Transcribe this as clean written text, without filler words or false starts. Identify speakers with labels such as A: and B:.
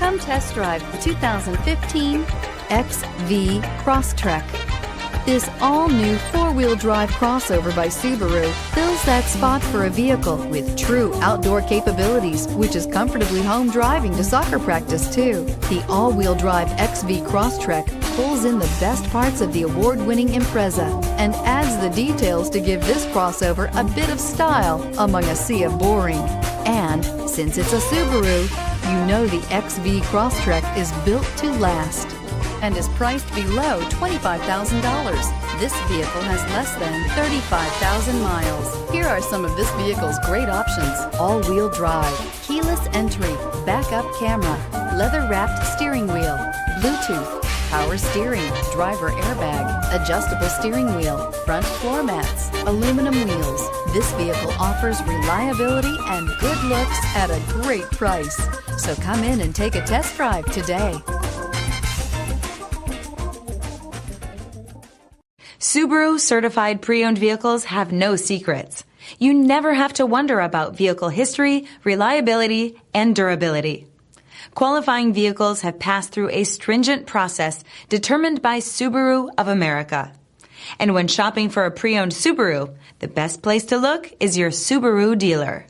A: Come test drive the 2015 XV Crosstrek. This all-new four-wheel drive crossover by Subaru fills that spot for a vehicle with true outdoor capabilities, which is comfortably home driving to soccer practice too. The all-wheel drive XV Crosstrek pulls in the best parts of the award-winning Impreza and adds the details to give this crossover a bit of style among a sea of boring. And since it's a Subaru, you know the XV Crosstrek is built to last and is priced below $25,000. This vehicle has less than 35,000 miles. Here are some of this vehicle's great options: all-wheel drive, keyless entry, backup camera, leather-wrapped steering wheel, Bluetooth, power steering, driver airbag, adjustable steering wheel, front floor mats, aluminum wheels. This vehicle offers reliability and good looks at a great price. So come in and take a test drive today.
B: Subaru certified pre-owned vehicles have no secrets. You never have to wonder about vehicle history, reliability, and durability. Qualifying vehicles have passed through a stringent process determined by Subaru of America. And when shopping for a pre-owned Subaru, the best place to look is your Subaru dealer.